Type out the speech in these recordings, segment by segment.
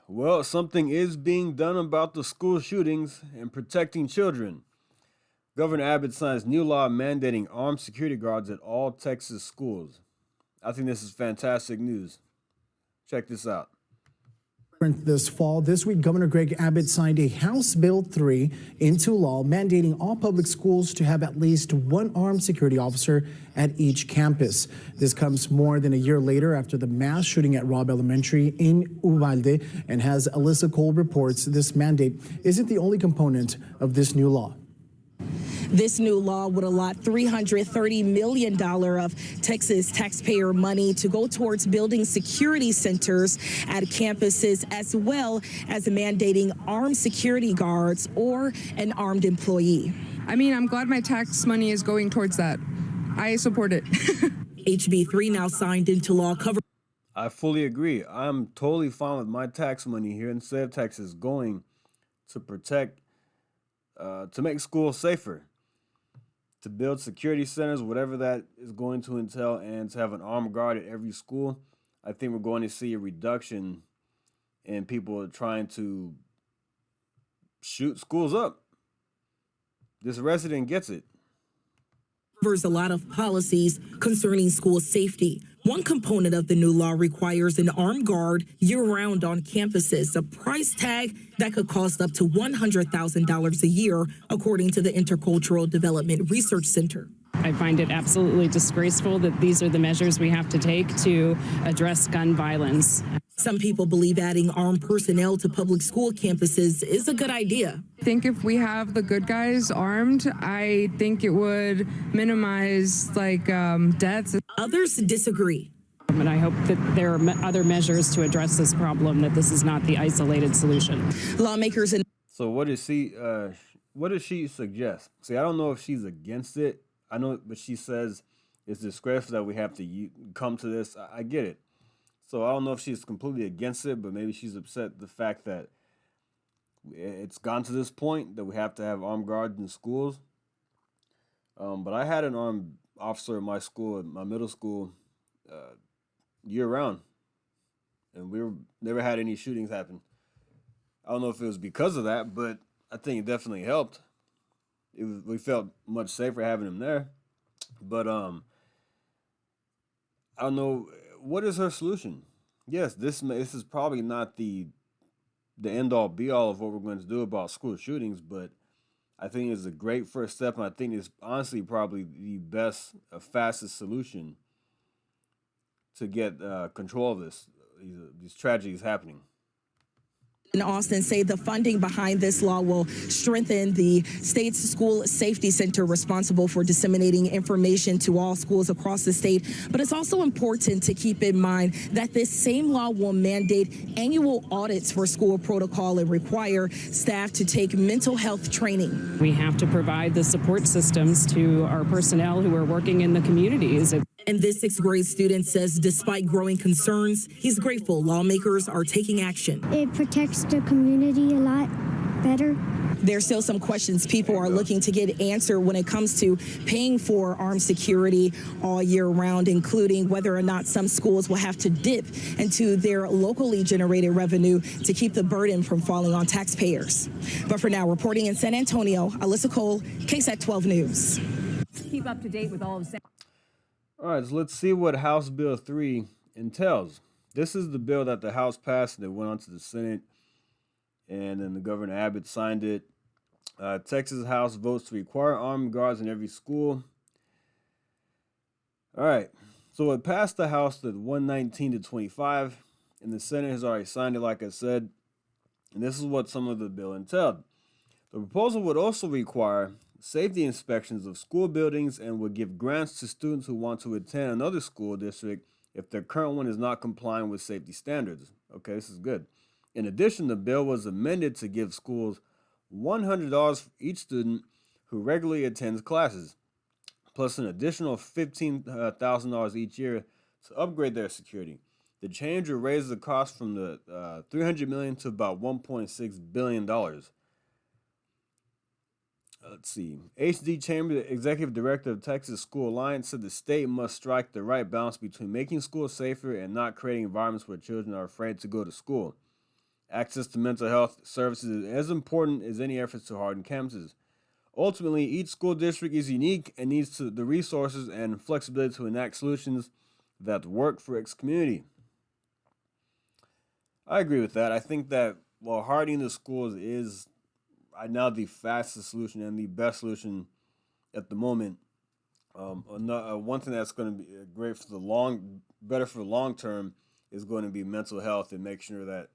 Well, something is being done about the school shootings and protecting children. Governor Abbott signs new law mandating armed security guards at all Texas schools. I think this is fantastic news. Check this out. This fall, this week, Governor Greg Abbott signed a House Bill 3 into law mandating all public schools to have at least one armed security officer at each campus. This comes more than a year later after the mass shooting at Robb Elementary in Uvalde, and as Alyssa Cole reports, this mandate isn't the only component of this new law. This new law would allot $330 million of Texas taxpayer money to go towards building security centers at campuses, as well as mandating armed security guards or an armed employee. I mean, I'm glad my tax money is going towards that. I support it. HB 3 now signed into law covering. I fully agree. I'm totally fine with my tax money here in the state of Texas going to protect, to make schools safer, to build security centers, whatever that is going to entail, and to have an armed guard at every school. I think we're going to see a reduction in people trying to shoot schools up. This resident gets it. Covers a lot of policies concerning school safety. One component of the new law requires an armed guard year-round on campuses, a price tag that could cost up to $100,000 a year, according to the Intercultural Development Research Center. I find it absolutely disgraceful that these are the measures we have to take to address gun violence. Some people believe adding armed personnel to public school campuses is a good idea. I think if we have the good guys armed, I think it would minimize deaths. Others disagree. And I hope that there are other measures to address this problem, that this is not the isolated solution. Lawmakers in. So what does she suggest? See, I don't know if she's against it. I know, but she says it's disgraceful that we have to come to this. I get it. So I don't know if she's completely against it, but maybe she's upset the fact that it's gone to this point that we have to have armed guards in schools. But I had an armed officer in my school, at my middle school, year round, and we never had any shootings happen. I don't know if it was because of that, but I think it definitely helped. We felt much safer having him there. But I don't know, what is her solution? Yes, this is probably not the end all be all of what we're going to do about school shootings, but I think it's a great first step, and I think it's honestly probably the best, fastest solution to get control of these tragedies happening. In Austin say the funding behind this law will strengthen the state's school safety center responsible for disseminating information to all schools across the state. But it's also important to keep in mind that this same law will mandate annual audits for school protocol and require staff to take mental health training. We have to provide the support systems to our personnel who are working in the communities. And this sixth grade student says despite growing concerns, he's grateful lawmakers are taking action. It protects the community a lot better. There's still some questions people are looking to get answered when it comes to paying for armed security all year round, including whether or not some schools will have to dip into their locally generated revenue to keep the burden from falling on taxpayers. But for now, reporting in San Antonio, Alyssa Cole, KSAT 12 News. Keep up to date with all of All right, so let's see what House Bill 3 entails. This is the bill that the House passed and it went on to the Senate, and then the Governor Abbott signed it. Texas House votes to require armed guards in every school. All right, so it passed the House at 119 to 25, and the Senate has already signed it, like I said, and this is what some of the bill entailed. The proposal would also require safety inspections of school buildings and would give grants to students who want to attend another school district if their current one is not complying with safety standards. Okay, this is good. In addition, the bill was amended to give schools $100 for each student who regularly attends classes, plus an additional $15,000 each year to upgrade their security. The change will raise the cost from the $300 million to about $1.6 billion. Let's see. H.D. Chambers, the executive director of Texas School Alliance, said the state must strike the right balance between making schools safer and not creating environments where children are afraid to go to school. Access to mental health services is as important as any efforts to harden campuses. Ultimately, each school district is unique and needs the resources and flexibility to enact solutions that work for its community. I agree with that. I think that while hardening the schools is right now the fastest solution and the best solution at the moment, one thing that's going to be great for better for the long term is going to be mental health and make sure that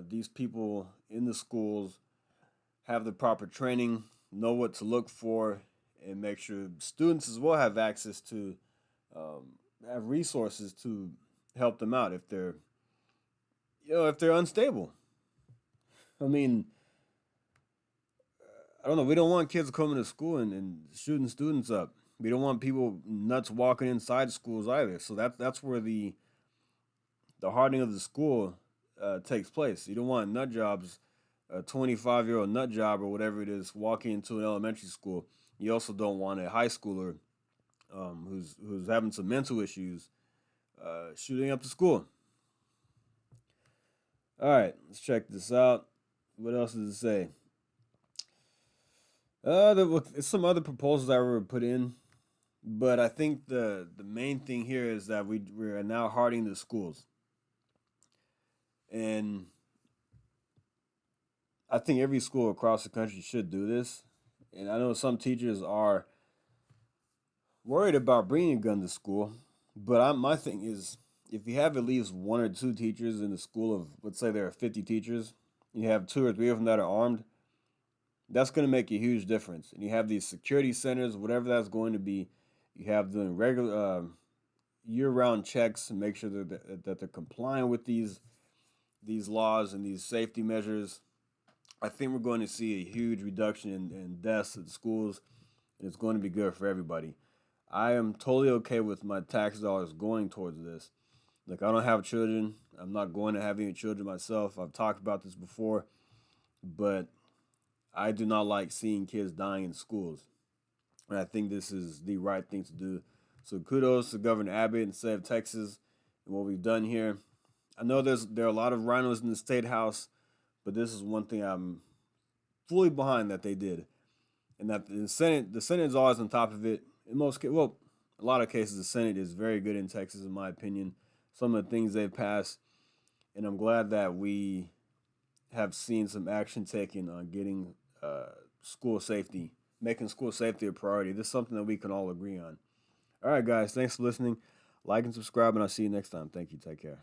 these people in the schools have the proper training, know what to look for, and make sure students as well have access to have resources to help them out if they're unstable. I mean, I don't know. We don't want kids coming to school and shooting students up. We don't want people nuts walking inside schools either. So that's where the hardening of the school takes place. You don't want nut jobs, a 25-year-old nut job or whatever it is, walking into an elementary school. You also don't want a high schooler who's having some mental issues shooting up the school. All right, let's check this out. What else does it say? There's some other proposals I were put in, but I think the main thing here is that we are now hardening the schools. And I think every school across the country should do this. And I know some teachers are worried about bringing a gun to school, but my thing is, if you have at least one or two teachers in the school of, let's say there are 50 teachers, you have 2 or 3 of them that are armed, that's going to make a huge difference. And you have these security centers, whatever that's going to be, you have the regular year-round checks and make sure that they're complying with these laws and these safety measures. I think we're going to see a huge reduction in deaths at schools, and it's going to be good for everybody. I am totally okay with my tax dollars going towards this. Like, I don't have children. I'm not going to have any children myself. I've talked about this before, but I do not like seeing kids dying in schools. And I think this is the right thing to do. So kudos to Governor Abbott and the state of Texas and what we've done here. I know there are a lot of rhinos in the state house, but this is one thing I'm fully behind that they did. And that the Senate is always on top of it. In most cases, well, a lot of cases, the Senate is very good in Texas, in my opinion. Some of the things they've passed, and I'm glad that we have seen some action taken on getting school safety, making school safety a priority. This is something that we can all agree on. All right, guys, thanks for listening. Like and subscribe, and I'll see you next time. Thank you. Take care.